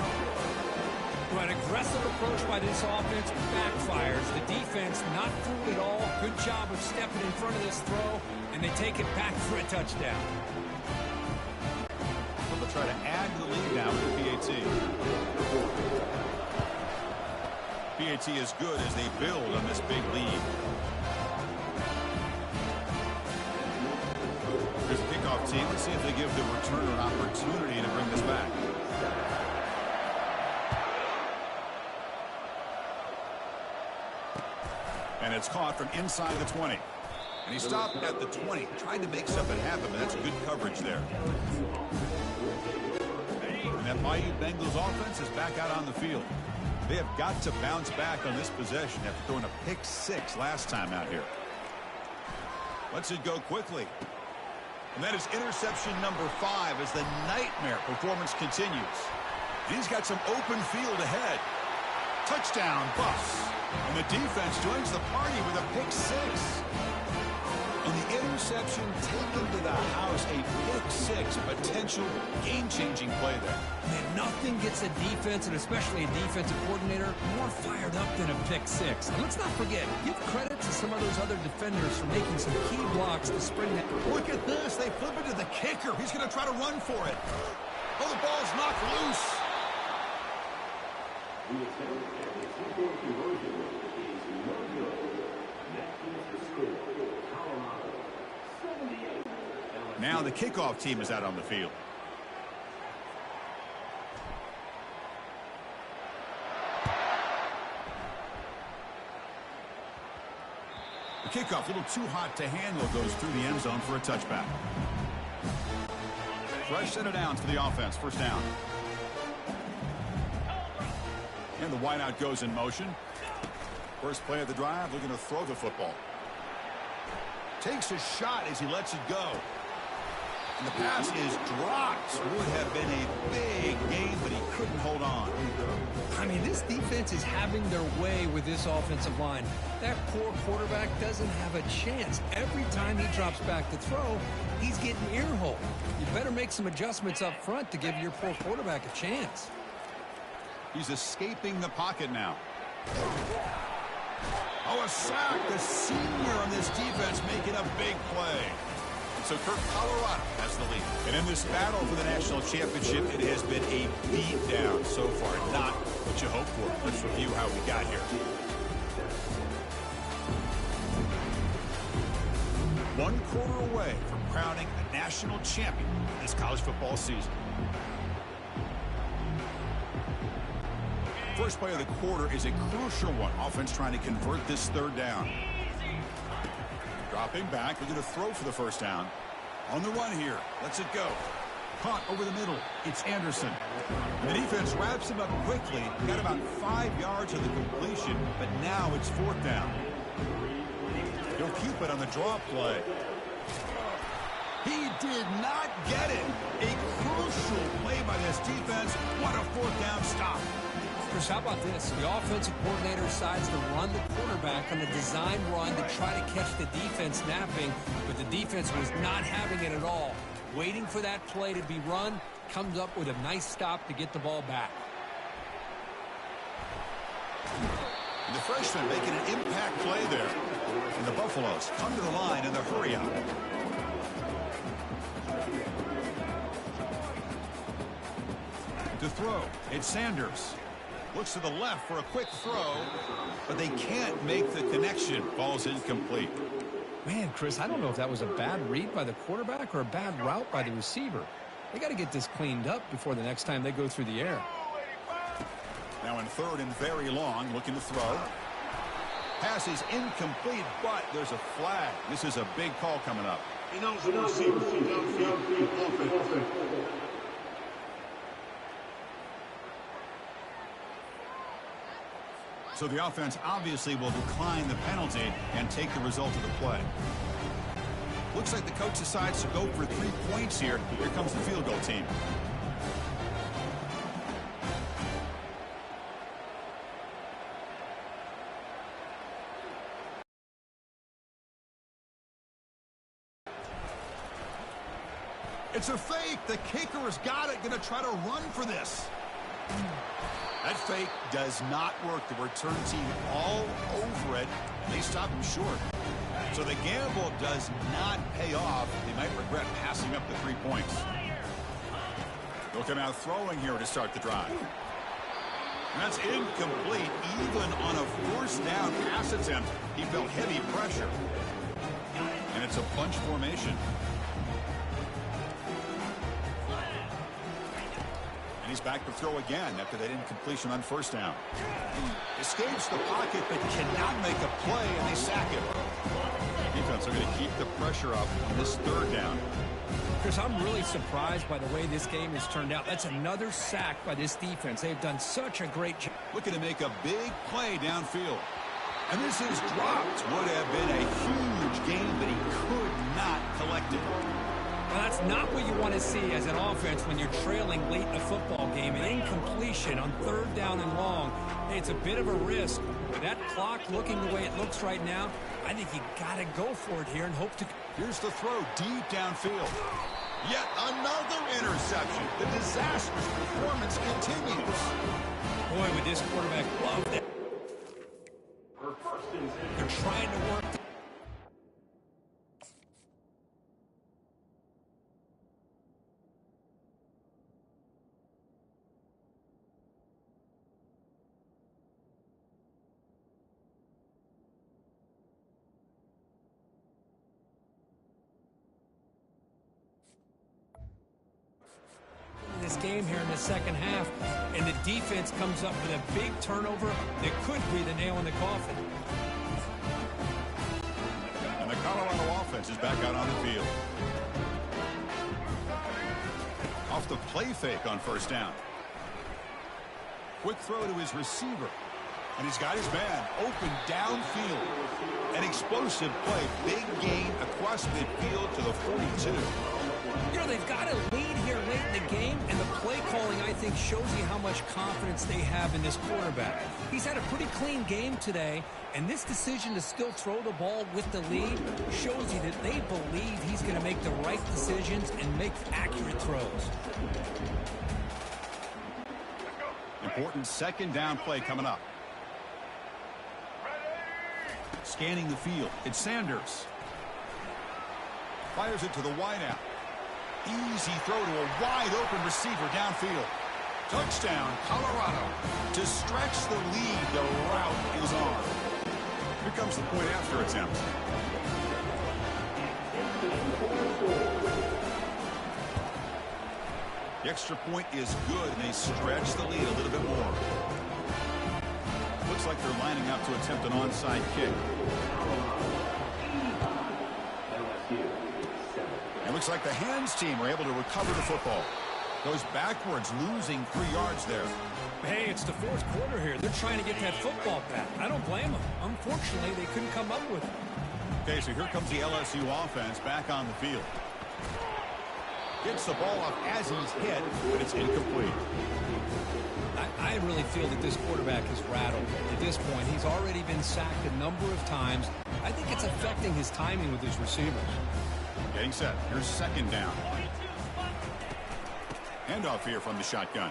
Well, an aggressive approach by this offense backfires. The defense not fooled at all. Good job of stepping in front of this throw, and they take it back for a touchdown. They'll try to add to the lead now with the PAT. PAT is good as they build on this big lead. Here's the kickoff team. Let's see if they give the returner an opportunity to bring this back. And it's caught from inside the 20. And he stopped at the 20, trying to make something happen, but that's good coverage there. And that Bayou Bengals offense is back out on the field. They have got to bounce back on this possession after throwing a pick 6 last time out here. Lets it go quickly. And that is interception number 5 as the nightmare performance continues. And he's got some open field ahead. Touchdown, Buffs. And the defense joins the party with a pick 6. And the interception taken to the house, a pick 6, potential game-changing play there. Man, nothing gets a defense, and especially a defensive coordinator, more fired up than a pick 6. And let's not forget, give credit to some of those other defenders for making some key blocks to spring that. Look at this. They flip it to the kicker. He's going to try to run for it. Oh, the ball's knocked loose. Now the kickoff team is out on the field. The kickoff, a little too hot to handle, goes through the end zone for a touchback. Fresh set of downs for the offense. First down. And the wideout goes in motion. First play of the drive, looking to throw the football. Takes a shot as he lets it go. And the pass is dropped. Would have been a big gain, but he couldn't hold on. I mean, this defense is having their way with this offensive line. That poor quarterback doesn't have a chance. Every time he drops back to throw, he's getting earholed. You better make some adjustments up front to give your poor quarterback a chance. He's escaping the pocket now. Oh, a sack. The senior on this defense making a big play. So Colorado has the lead. And in this battle for the national championship, it has been a beatdown so far. Not what you hoped for. Let's review how we got here. 1 quarter away from crowning a national champion this college football season. First play of the quarter is a crucial one. Offense trying to convert this third down. Dropping back, looking to throw for the first down. On the run here, lets it go. Caught over the middle, it's Anderson. And the defense wraps him up quickly. Got about 5 yards of the completion, but now it's 4th down. He'll keep it on the draw play. He did not get it. A crucial play by this defense. What a 4th down stop. Chris, how about this? The offensive coordinator decides to run the quarterback on a design run to try to catch the defense napping, but the defense was not having it at all. Waiting for that play to be run, comes up with a nice stop to get the ball back. And the freshman making an impact play there. And the Buffaloes come to the line in the hurry up. To throw, it's Sanders. Looks to the left for a quick throw, but they can't make the connection. Ball's incomplete. Man, Chris, I don't know if that was a bad read by the quarterback or a bad route by the receiver. They got to get this cleaned up before the next time they go through the air. Now in 3rd and very long, looking to throw. Pass is incomplete, but there's a flag. This is a big call coming up. He knows the receiver. So the offense obviously will decline the penalty and take the result of the play. Looks like the coach decides to go for 3 points here. Here comes the field goal team. It's a fake. The kicker has got it. Going to try to run for this. That fake does not work. The return team all over it, and they stop him short. So the gamble does not pay off. They might regret passing up the 3 points. They'll come out throwing here to start the drive. And that's incomplete. Even on a first down pass attempt, he felt heavy pressure. And it's a bunch formation. And he's back to throw again after that incompletion on first down. Escapes the pocket but cannot make a play, and they sack him. Defense are going to keep the pressure up on this third down. Chris, I'm really surprised by the way this game has turned out. That's another sack by this defense. They've done such a great job. Looking to make a big play downfield. And this is dropped. Would have been a huge gain, but he could not collect it. Well, that's not what you want to see as an offense when you're trailing late in a football game. An incompletion on third down and long. Hey, it's a bit of a risk. With that clock looking the way it looks right now, I think you got to go for it here and hope to... Here's the throw deep downfield. Yet another interception. The disastrous performance continues. Boy, would this quarterback love that. They're trying to work... this game here in the second half, and the defense comes up with a big turnover that could be the nail in the coffin. And the Colorado offense is back out on the field. Off the play fake on first down. Quick throw to his receiver. And he's got his man open downfield. An explosive play. Big gain across midfield to the 42. You know, they've got a lead here late in the game, and the play calling, I think, shows you how much confidence they have in this quarterback. He's had a pretty clean game today, and this decision to still throw the ball with the lead shows you that they believe he's going to make the right decisions and make accurate throws. Important second down play coming up. Scanning the field. It's Sanders. Fires it to the wideout. Easy throw to a wide-open receiver downfield. Touchdown, Colorado. To stretch the lead, the route is on. Here comes the point after attempt. The extra point is good, and they stretch the lead a little bit more. Looks like they're lining up to attempt an onside kick. It looks like the hands team are able to recover the football. Goes backwards, losing 3 yards there. Hey, it's the fourth quarter here. They're trying to get that football back. I don't blame them. Unfortunately, they couldn't come up with it. Okay, so here comes the LSU offense back on the field. Gets the ball up as he's hit, but it's incomplete. I really feel that this quarterback is rattled. At this point, he's already been sacked a number of times. I think it's affecting his timing with his receivers. Getting set. Here's second down. Handoff here from the shotgun.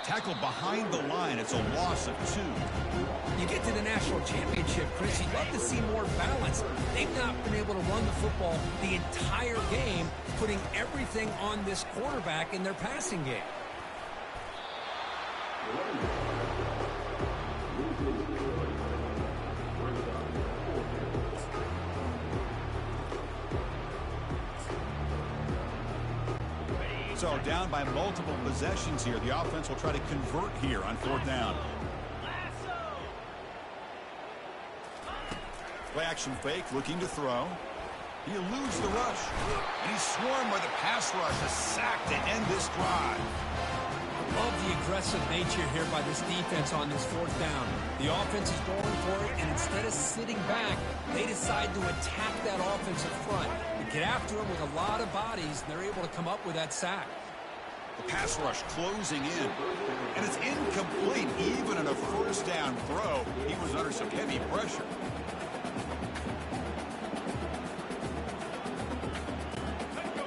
Tackle behind the line. It's a loss of 2. You get to the national championship, Chris, you'd love to see more balance. They've not been able to run the football the entire game, putting everything on this quarterback in their passing game. So down by multiple possessions here. The offense will try to convert here on fourth down. Play action fake, looking to throw. He eludes the rush. And he's swarmed by the pass rush. A sack to end this drive. Love the aggressive nature here by this defense on this fourth down. The offense is going for it, and instead of sitting back, they decide to attack that offensive front. They get after him with a lot of bodies, and they're able to come up with that sack. The pass rush closing in. And it's incomplete. Even in a first down throw, he was under some heavy pressure.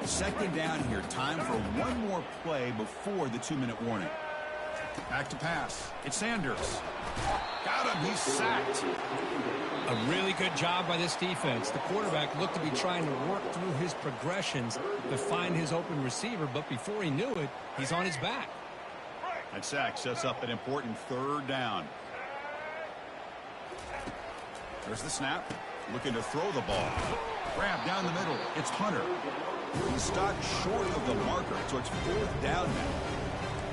Second down here. Time for one more play before the 2-minute warning. Back to pass. It's Sanders. Got him. He's sacked. A really good job by this defense. The quarterback looked to be trying to work through his progressions to find his open receiver, but before he knew it, he's on his back. That sack sets up an important third down. There's the snap. Looking to throw the ball. Grab down the middle. It's Hunter. He's stopped short of the marker, so it's fourth down now.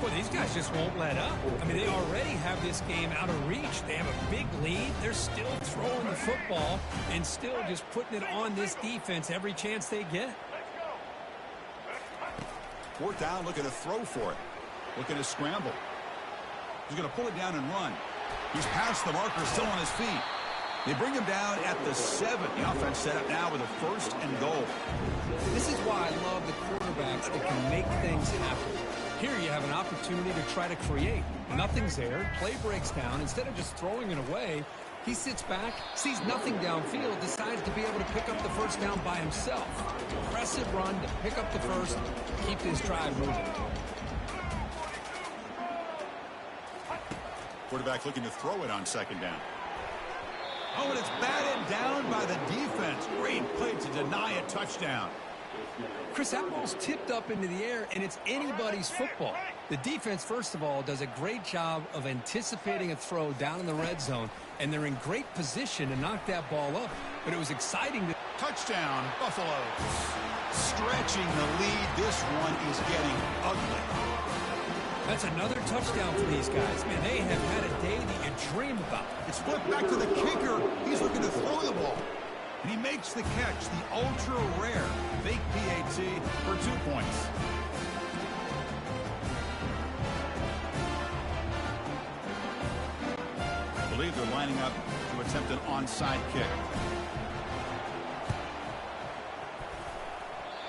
Well, these guys just won't let up. I mean, they already have this game out of reach. They have a big lead. They're still throwing the football and still just putting it on this defense every chance they get. Fourth down, looking to throw for it. Looking to scramble. He's going to pull it down and run. He's past the marker, still on his feet. They bring him down at the 7. The offense set up now with a 1st and goal. This is why I love the quarterbacks that can make things happen. Here you have an opportunity to try to create. Nothing's there. Play breaks down. Instead of just throwing it away, he sits back, sees nothing downfield, decides to be able to pick up the first down by himself. Impressive run to pick up the first, keep this drive moving. Quarterback looking to throw it on 2nd down. Oh, and it's batted down by the defense. Great play to deny a touchdown. Chris, that ball's tipped up into the air, and it's anybody's football. The defense, first of all, does a great job of anticipating a throw down in the red zone, and they're in great position to knock that ball up. But it was exciting. Touchdown, Buffalo. Stretching the lead. This one is getting ugly. That's another touchdown for these guys. Man, they have had a day that you dream about. It's flipped back to the kicker. He's looking to throw the ball. And he makes the catch, the ultra-rare fake PAT for 2 points. I believe they're lining up to attempt an onside kick.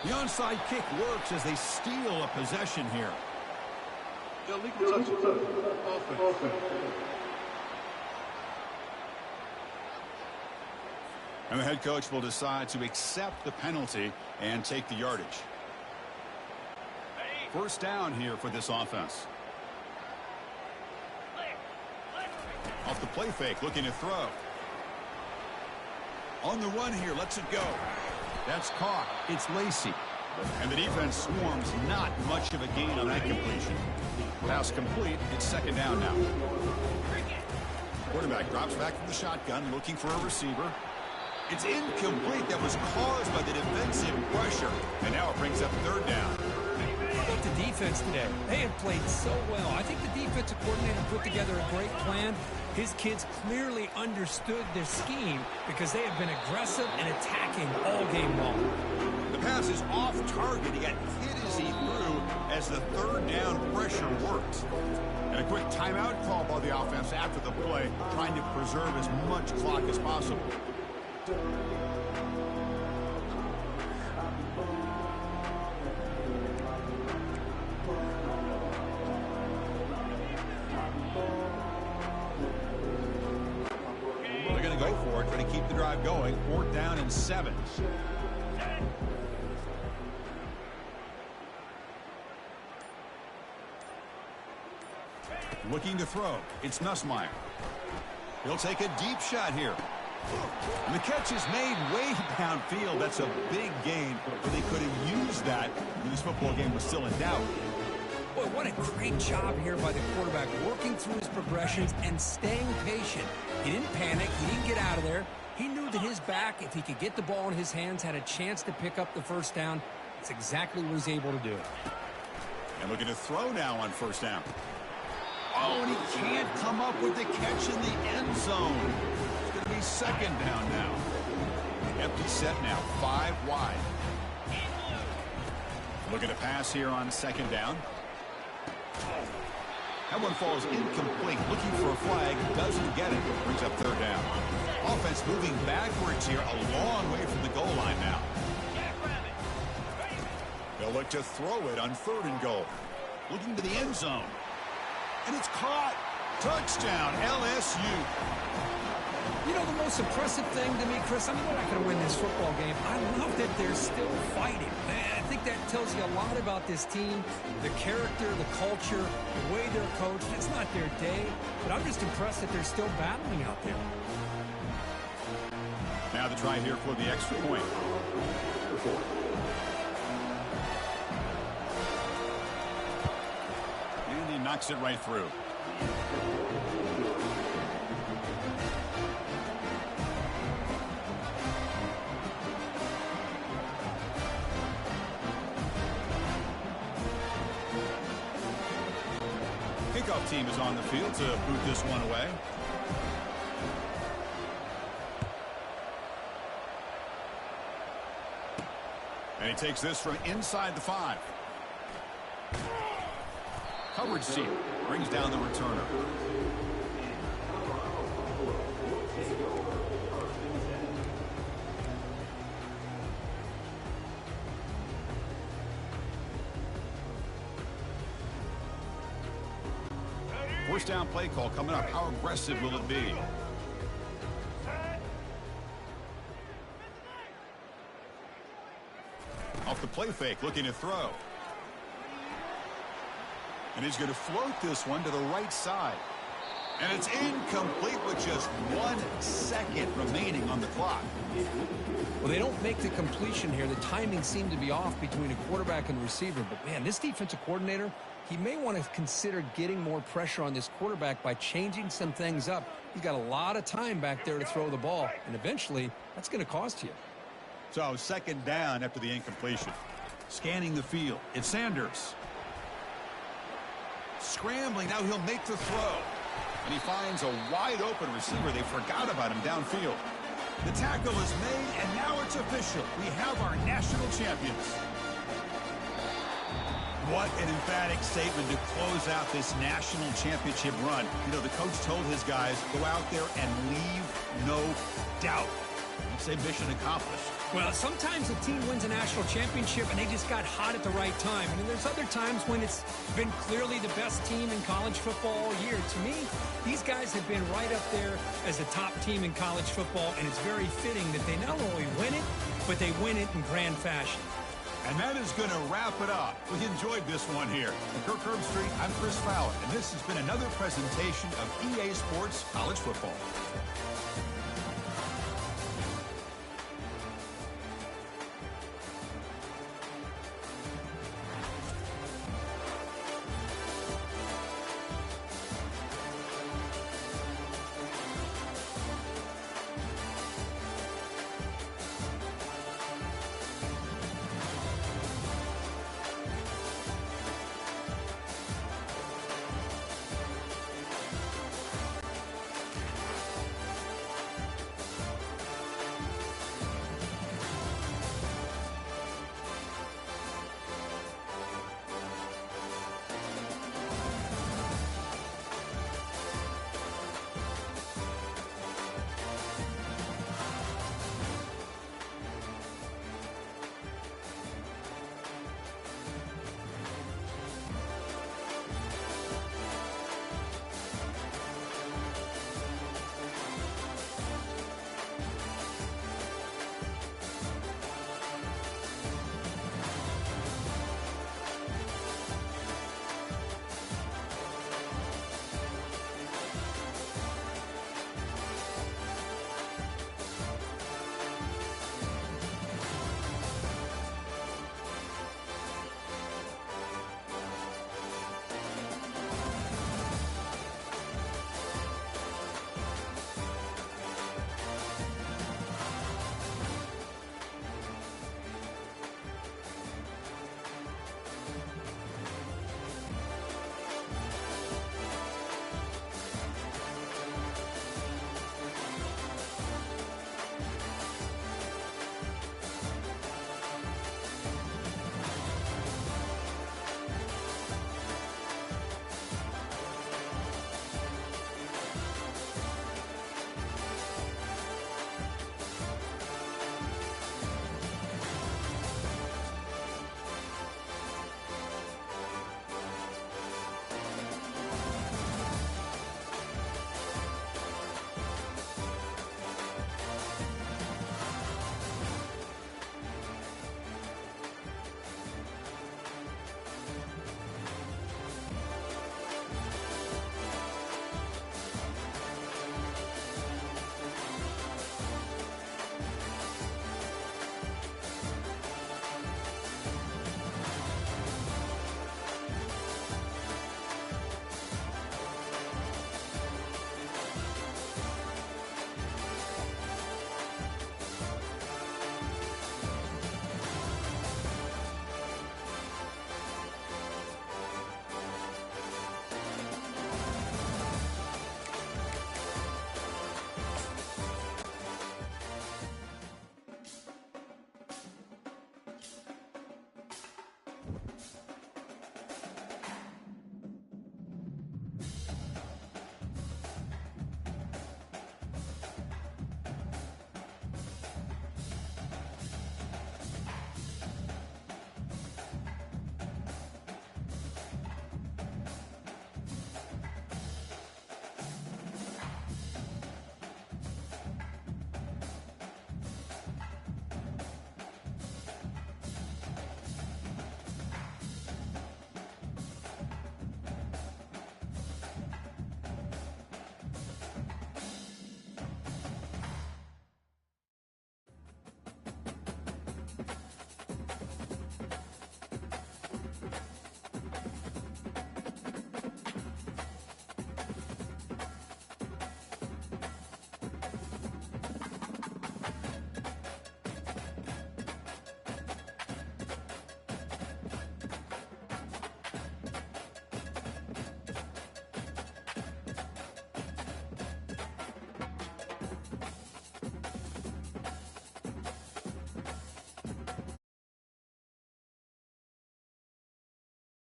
The onside kick works as they steal a possession here. Illegal touch. Offense. And the head coach will decide to accept the penalty and take the yardage. First down here for this offense. Off the play fake, looking to throw. On the run here, lets it go. That's caught. It's Lacey. And the defense swarms, not much of a gain on that completion. Pass complete. It's 2nd down now. Quarterback drops back from the shotgun, looking for a receiver. It's incomplete. That was caused by the defensive pressure. And now it brings up 3rd down. How about the defense today? They have played so well. I think the defensive coordinator put together a great plan. His kids clearly understood their scheme because they have been aggressive and attacking all game long. The pass is off target. He got hit as he threw as the 3rd down pressure worked. And a quick timeout call by the offense after the play, trying to preserve as much clock as possible. They're going to go for it, trying to keep the drive going. 4th down and 7. Looking to throw. It's Nussmeier. He'll take a deep shot here. And the catch is made way downfield. That's a big gain, but they could have used that when this football game was still in doubt. Boy, what a great job here by the quarterback, working through his progressions and staying patient. He didn't panic. He didn't get out of there. He knew that his back, if he could get the ball in his hands, had a chance to pick up the first down. That's exactly what he's able to do. And looking to throw now on 1st down. Oh, and he can't come up with the catch in the end zone. It's going to be 2nd down now. Empty set now, 5 wide. Looking to pass here on 2nd down. That one falls incomplete. Looking for a flag. Doesn't get it. Brings up 3rd down. Offense moving backwards here. A long way from the goal line now. They'll look to throw it on 3rd and goal. Looking to the end zone. And it's caught. Touchdown, LSU. You know, the most impressive thing to me, Chris, I mean, they're not going to win this football game. I love that they're still fighting. I think that tells you a lot about this team, the character, the culture, the way they're coached. It's not their day, but I'm just impressed that they're still battling out there. Now the try here for the extra point. And in and knocks it right through. Kickoff team is on the field to boot this one away. And he takes this from inside the 5. Coverage team brings down the returner. First down play call coming up. How aggressive will it be? Off the play fake, looking to throw. And he's going to float this one to the right side. And it's incomplete with just 1 second remaining on the clock. Well, they don't make the completion here. The timing seemed to be off between a quarterback and the receiver. But, man, this defensive coordinator, he may want to consider getting more pressure on this quarterback by changing some things up. He's got a lot of time back there to throw the ball. And eventually, that's going to cost you. So, second down after the incompletion. Scanning the field. It's Sanders. Scrambling. Now he'll make the throw. And he finds a wide-open receiver. They forgot about him downfield. The tackle is made, and now it's official. We have our national champions. What an emphatic statement to close out this national championship run. You know, the coach told his guys, go out there and leave no doubt. He'd say mission accomplished. Well, sometimes a team wins a national championship and they just got hot at the right time. And then there's other times when it's been clearly the best team in college football all year. To me, these guys have been right up there as the top team in college football, and it's very fitting that they not only win it, but they win it in grand fashion. And that is going to wrap it up. We enjoyed this one here. From Kirk Herbstreit, I'm Chris Fowler, and this has been another presentation of EA Sports College Football.